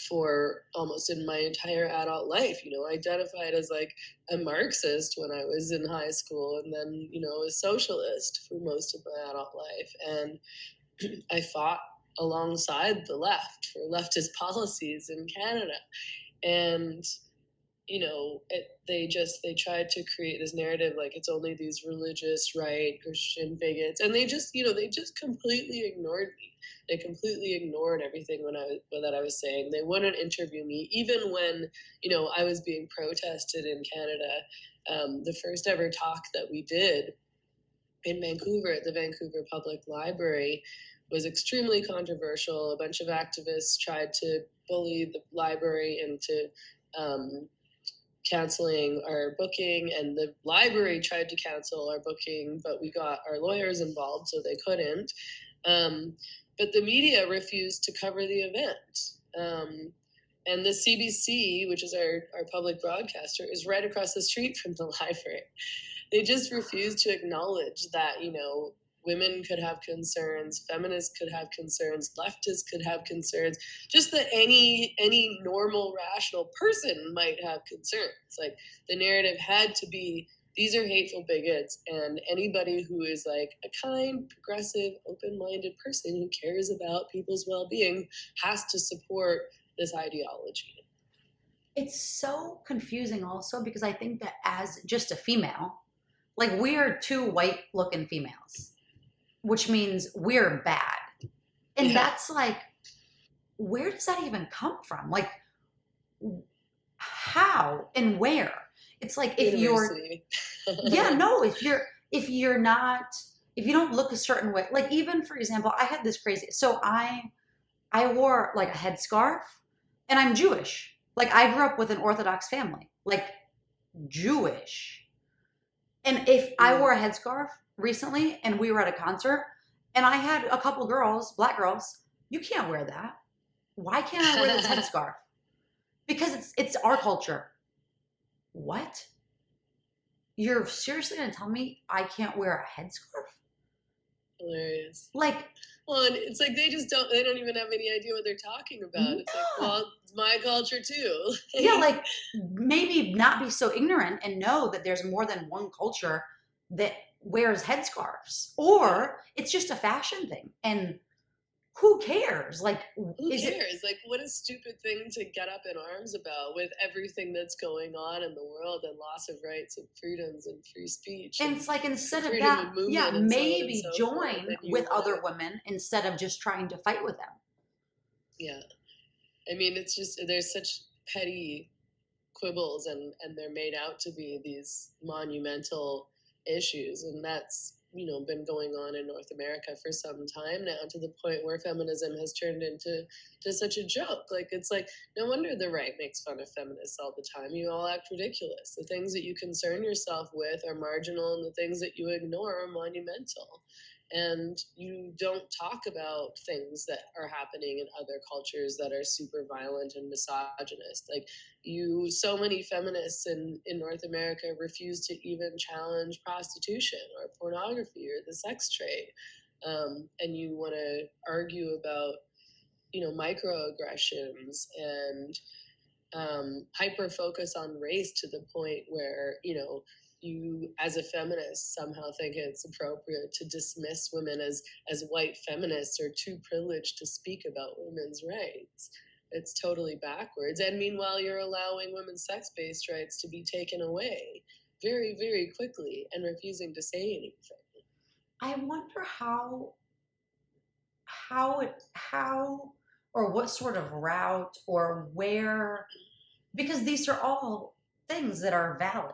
for almost in my entire adult life. I identified as like a Marxist when I was in high school, and then a socialist for most of my adult life. And I fought alongside the left for leftist policies in Canada. And they tried to create this narrative like it's only these religious right Christian bigots, and they just completely ignored me. They completely ignored everything that I was saying. They wouldn't interview me even when I was being protested in Canada. The first ever talk that we did in Vancouver at the Vancouver Public Library was extremely controversial. A bunch of activists tried to bully the library into canceling our booking, and the library tried to cancel our booking, but we got our lawyers involved, so they couldn't. But the media refused to cover the event. And the CBC, which is our public broadcaster, is right across the street from the library. They just refused to acknowledge that, women could have concerns, feminists could have concerns, leftists could have concerns, just that any normal, rational person might have concerns. Like the narrative had to be, these are hateful bigots, and anybody who is like a kind, progressive, open-minded person who cares about people's well-being has to support this ideology. It's so confusing also because I think that as just a female, like we are two white looking females, which means we're bad. And Yeah. that's like, where does that even come from? Like, how and where? It's like if University. if you don't look a certain way, like even for example, I had this crazy, so I wore like a headscarf, and I'm Jewish. Like I grew up with an Orthodox family, like Jewish. And if I wore a headscarf recently and we were at a concert and I had a couple girls, black girls, you can't wear that. Why can't I wear this headscarf? Because it's our culture. What? You're seriously going to tell me I can't wear a headscarf? Hilarious. Like, well, and it's like they don't even have any idea what they're talking about. It's like, well, it's my culture too. Yeah, like maybe not be so ignorant and know that there's more than one culture that wears headscarves, or it's just a fashion thing. And who cares? Like, Who is it? cares? Like, what a stupid thing to get up in arms about with everything that's going on in the world and loss of rights and freedoms and free speech And and it's like, instead of freedom that, of yeah, movement and so on and maybe so forth. join And you with want other to, women instead of just trying to fight with them. yeah. I mean, it's just, there's such petty quibbles and they're made out to be these monumental issues. And that's, been going on in North America for some time now, to the point where feminism has turned into such a joke. Like, it's like, no wonder the right makes fun of feminists all the time. You all act ridiculous. The things that you concern yourself with are marginal, and the things that you ignore are monumental. And you don't talk about things that are happening in other cultures that are super violent and misogynist. Like, so many feminists in North America refuse to even challenge prostitution or pornography or the sex trade. And you want to argue about, microaggressions and hyper focus on race, to the point where, you as a feminist somehow think it's appropriate to dismiss women as white feminists or too privileged to speak about women's rights. It's totally backwards. And meanwhile, you're allowing women's sex-based rights to be taken away very, very quickly and refusing to say anything. I wonder how or what sort of route or where, because these are all things that are valid.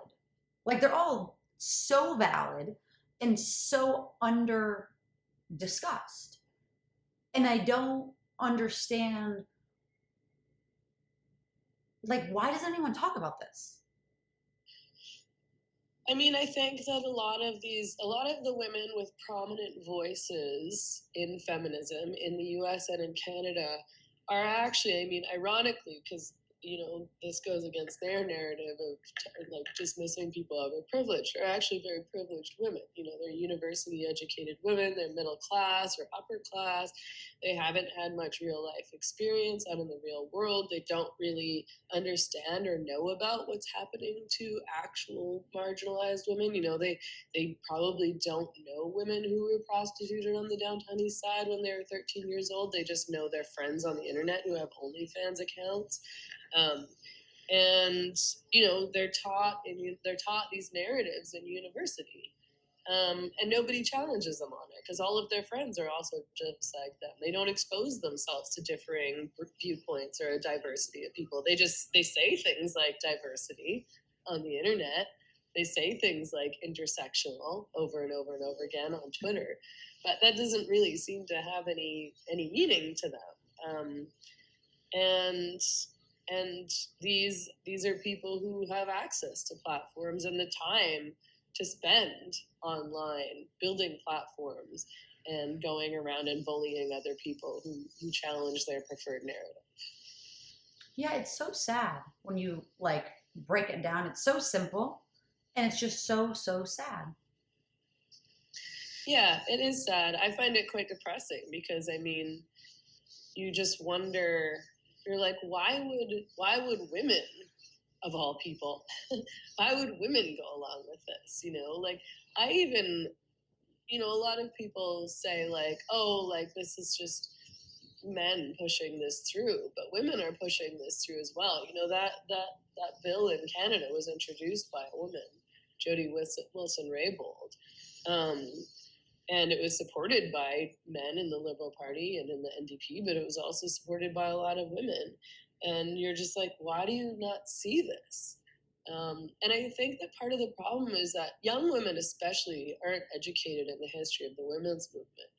Like, they're all so valid and so under discussed. And I don't understand, like, why does anyone talk about this? I mean, I think that a lot of the women with prominent voices in feminism in the US and in Canada are actually, I mean, ironically, because, this goes against their narrative of like dismissing people over privilege, are actually very privileged women. They're university educated women, they're middle class or upper class. They haven't had much real life experience out in the real world. They don't really understand or know about what's happening to actual marginalized women. They probably don't know women who were prostituted on the downtown east side when they were 13 years old. They just know their friends on the internet who have OnlyFans accounts. Um, and they're taught these narratives in university. And nobody challenges them on it because all of their friends are also just like them. They don't expose themselves to differing viewpoints or a diversity of people. They say things like diversity on the internet. They say things like intersectional over and over and over again on Twitter, but that doesn't really seem to have any meaning to them. And these are people who have access to platforms and the time to spend online building platforms and going around and bullying other people who challenge their preferred narrative. Yeah, it's so sad when you like break it down. It's so simple and it's just so, so sad. Yeah, it is sad. I find it quite depressing because, I mean, you just wonder, you're like, why would women, of all people, why would women go along with this? Like, I even, a lot of people say like, oh, like this is just men pushing this through, but women are pushing this through as well. That bill in Canada was introduced by a woman, Jody Wilson-Raybould. Um, and it was supported by men in the Liberal Party and in the NDP, but it was also supported by a lot of women. And you're just like, why do you not see this? And I think that part of the problem is that young women, especially, aren't educated in the history of the women's movement.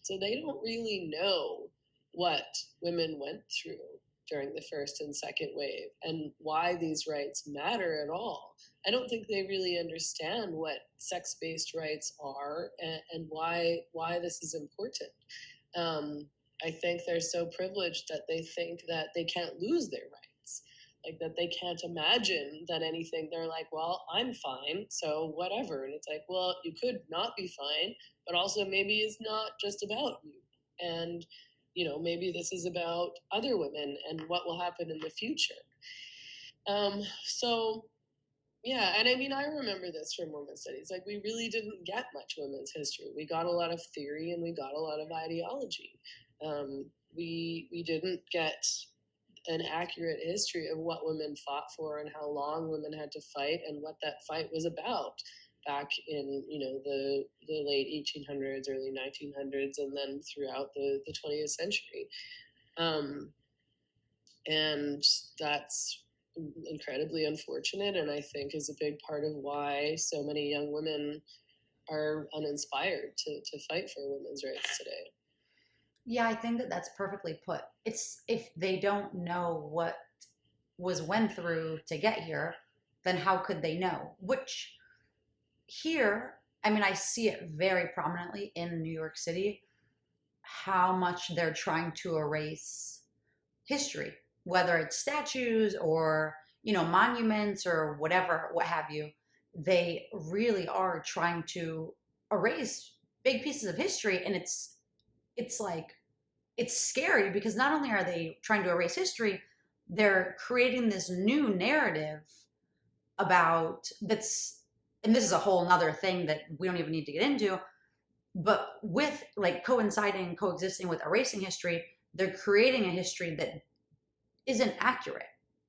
So they don't really know what women went through during the first and second wave and why these rights matter at all. I don't think they really understand what sex-based rights are and why this is important. I think they're so privileged that they think that they can't lose their rights, like that they can't imagine that anything. They're like, well, I'm fine, so whatever. And it's like, well, you could not be fine, but also maybe it's not just about you. And maybe this is about other women and what will happen in the future. So Yeah, and I mean, I remember this from women's studies. Like, we really didn't get much women's history. We got a lot of theory and we got a lot of ideology. We didn't get an accurate history of what women fought for and how long women had to fight and what that fight was about back in, you know, the late 1800s, early 1900s, and then throughout the 20th century. Um, and that's incredibly unfortunate, and I think is a big part of why so many young women are uninspired to fight for women's rights today. Yeah, I think that that's perfectly put. It's if they don't know what was went through to get here, then how could they know? Which here, I mean, I see it very prominently in New York City, how much they're trying to erase history, whether it's statues or, monuments or whatever, what have you. They really are trying to erase big pieces of history. And it's like, it's scary because not only are they trying to erase history, they're creating this new narrative about that's, and this is a whole nother thing that we don't even need to get into, but with like coinciding, coexisting with erasing history, they're creating a history that isn't accurate,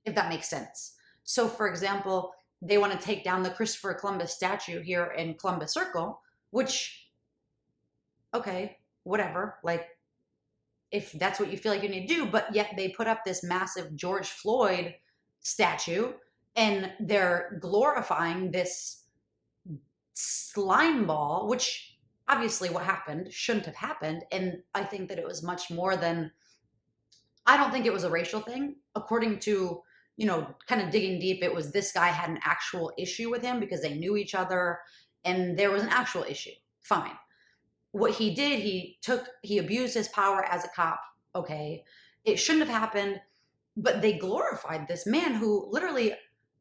if that makes sense. So, for example, they want to take down the Christopher Columbus statue here in Columbus Circle, which, okay, whatever. Like, if that's what you feel like you need to do, but yet they put up this massive George Floyd statue and they're glorifying this slime ball, which obviously what happened shouldn't have happened. And I think that it was much more than, I don't think it was a racial thing. According to, kind of digging deep, it was this guy had an actual issue with him because they knew each other and there was an actual issue. Fine. What he did, he abused his power as a cop. Okay. It shouldn't have happened, but they glorified this man who literally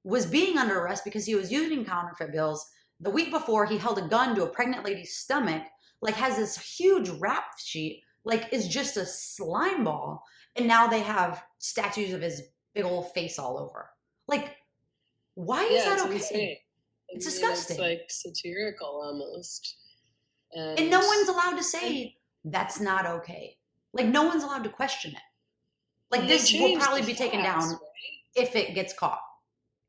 was being under arrest because he was using counterfeit bills. The week before, he held a gun to a pregnant lady's stomach, like has this huge rap sheet, like is just a slime ball. And now they have statues of his big old face all over. Like, why is Yeah, that it's okay? insane. I It's mean, it's disgusting. like satirical almost. And And no one's allowed to and, say that's not okay. Like, no one's allowed to question it. Like, and they this will changed probably the be taken facts, down right? if it gets caught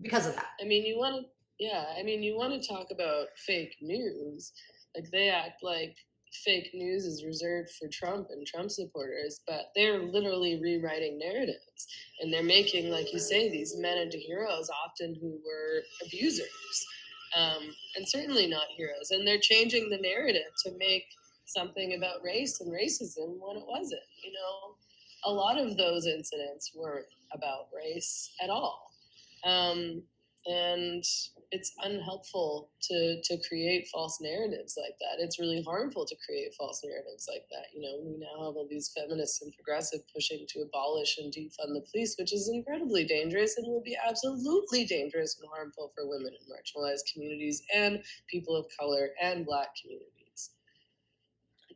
because of that. I mean, you want to, yeah, I mean, you want to talk about fake news. Like, they act like fake news is reserved for Trump and Trump supporters, but they're literally rewriting narratives. And they're making, like you say, these men into heroes, often who were abusers, and certainly not heroes. And they're changing the narrative to make something about race and racism when it wasn't. You know, a lot of those incidents weren't about race at all. Um, and it's unhelpful to create false narratives like that. It's really harmful to create false narratives like that. You know, we now have all these feminists and progressive pushing to abolish and defund the police, which is incredibly dangerous and will be absolutely dangerous and harmful for women in marginalized communities and people of color and Black communities.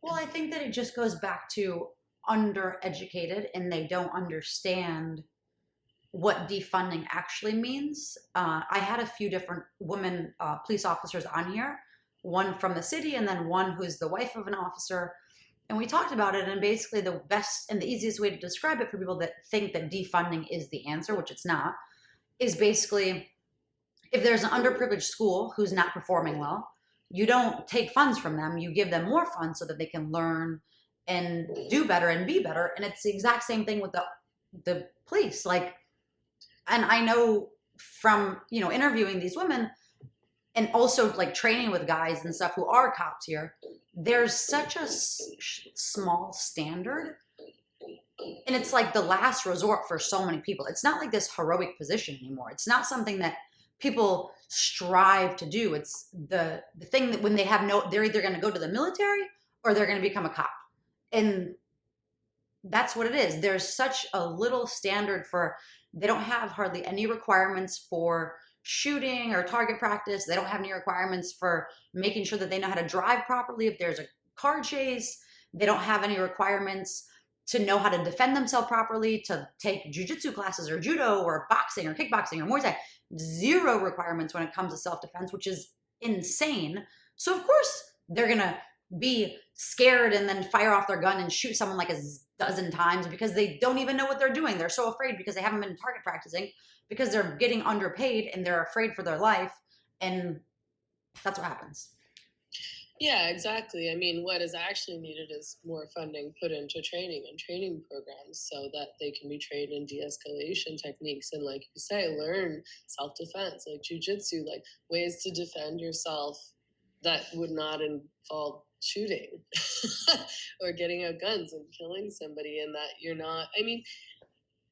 Well, I think that it just goes back to undereducated and they don't understand what defunding actually means. I had a few different women police officers on here, one from the city and then one who's the wife of an officer. And we talked about it. And basically, the best and the easiest way to describe it for people that think that defunding is the answer, which it's not, is basically if there's an underprivileged school who's not performing well, you don't take funds from them, you give them more funds so that they can learn and do better and be better. And it's the exact same thing with the police. Like, and I know from, interviewing these women and also like training with guys and stuff who are cops here, there's such a small standard. And it's like the last resort for so many people. It's not like this heroic position anymore. It's not something that people strive to do. It's the thing that when they have they're either going to go to the military or they're going to become a cop. And that's what it is. There's such a little standard they don't have hardly any requirements for shooting or target practice. They don't have any requirements for making sure that they know how to drive properly if there's a car chase. They don't have any requirements to know how to defend themselves properly, to take jujitsu classes or judo or boxing or kickboxing or Muay Thai. Zero requirements when it comes to self-defense, which is insane. So of course they're going to be scared and then fire off their gun and shoot someone like a dozen times because they don't even know what they're doing. They're so afraid because they haven't been target practicing, because they're getting underpaid and they're afraid for their life. And that's what happens. Yeah, exactly. I mean, what is actually needed is more funding put into training and training programs so that they can be trained in de-escalation techniques and, like you say, learn self-defense, like jujitsu, like ways to defend yourself that would not involve shooting or getting out guns and killing somebody, and that you're not, I mean,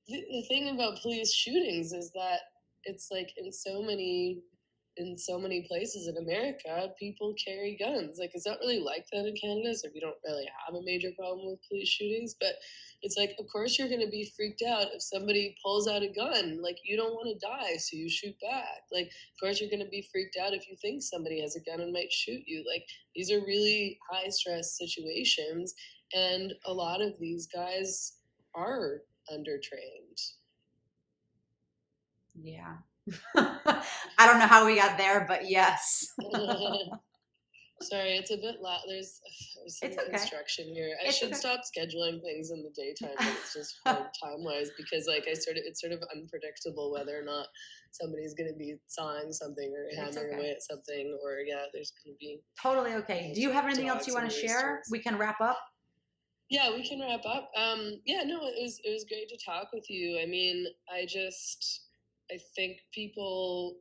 the thing about police shootings is that it's like in so many places in America, people carry guns. Like, it's not really like that in Canada, so we don't really have a major problem with police shootings. But it's like, of course, you're going to be freaked out if somebody pulls out a gun. Like, you don't want to die, so you shoot back. Like, of course, you're going to be freaked out if you think somebody has a gun and might shoot you. Like, these are really high stress situations, and a lot of these guys are undertrained. Yeah. I don't know how we got there, but yes. Sorry, it's a bit loud. There's some construction here. I should stop scheduling things in the daytime, but it's just hard time-wise because, like, it's sort of unpredictable whether or not somebody's going to be sawing something or hammering away at something, or there's going to be totally okay. Do you have anything else you want to share? We can wrap up. Yeah, we can wrap up. It was great to talk with you. I mean, I think people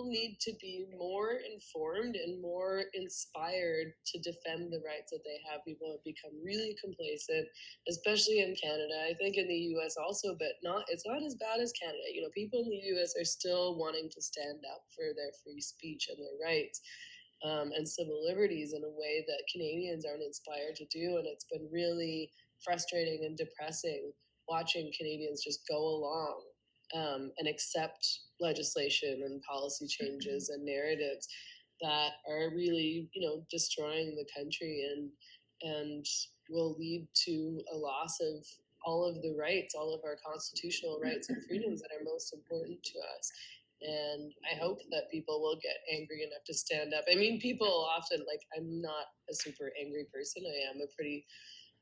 need to be more informed and more inspired to defend the rights that they have. People have become really complacent, especially in Canada. I think in the US also, but it's not as bad as Canada. You know, people in the US are still wanting to stand up for their free speech and their rights. And civil liberties in a way that Canadians aren't inspired to do. And it's been really frustrating and depressing watching Canadians just go along and accept legislation and policy changes and narratives that are really, destroying the country and will lead to a loss of all of the rights, all of our constitutional rights and freedoms that are most important to us. And I hope that people will get angry enough to stand up. I mean, people often, like, I'm not a super angry person. I am a pretty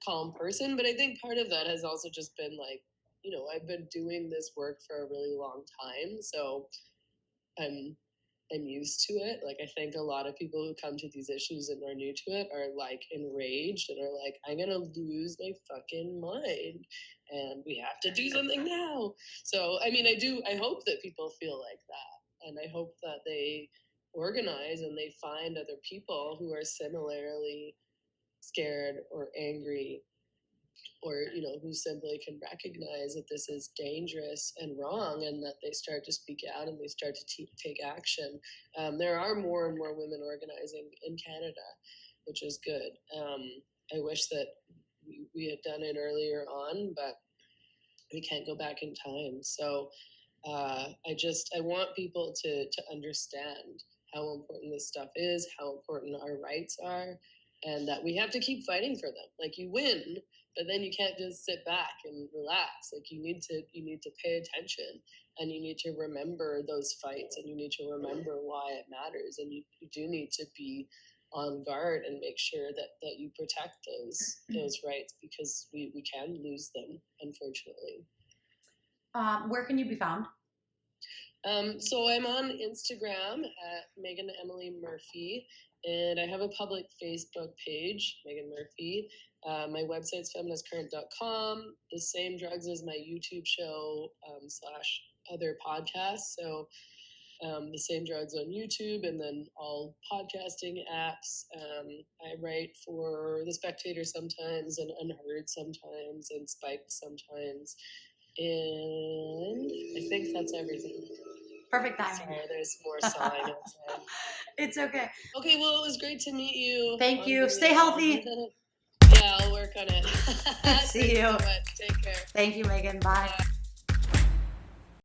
calm person. But I think part of that has also just been, like, I've been doing this work for a really long time. So I'm used to it. Like, I think a lot of people who come to these issues and are new to it are, like, enraged and are like, I'm going to lose my fucking mind and we have to do something now. So, I mean, I hope that people feel like that. And I hope that they organize and they find other people who are similarly scared or angry, or who simply can recognize that this is dangerous and wrong, and that they start to speak out and they start to take action. There are more and more women organizing in Canada, which is good. I wish that we had done it earlier on, but we can't go back in time. So I want people to understand how important this stuff is, how important our rights are, and that we have to keep fighting for them. Like, you win, but then you can't just sit back and relax. Like, you need to pay attention, and you need to remember those fights, and you need to remember why it matters, and you do need to be on guard and make sure that you protect those rights, because we can lose them, unfortunately. Where can you be found? So I'm on Instagram at Megan Emily Murphy, and I have a public Facebook page, Megan Murphy. My website's feministcurrent.com. The Same Drugs as my YouTube show / other podcasts. So The Same Drugs on YouTube, and then all podcasting apps. I write for The Spectator sometimes, and Unheard sometimes, and Spiked sometimes. And I think that's everything. Perfect timing. Sorry, there's more sawing outside. It's okay. Okay, well, it was great to meet you. Thank you. Stay healthy. Yeah, I'll work on it. See you. So much. Take care. Thank you, Megan. Bye. Bye.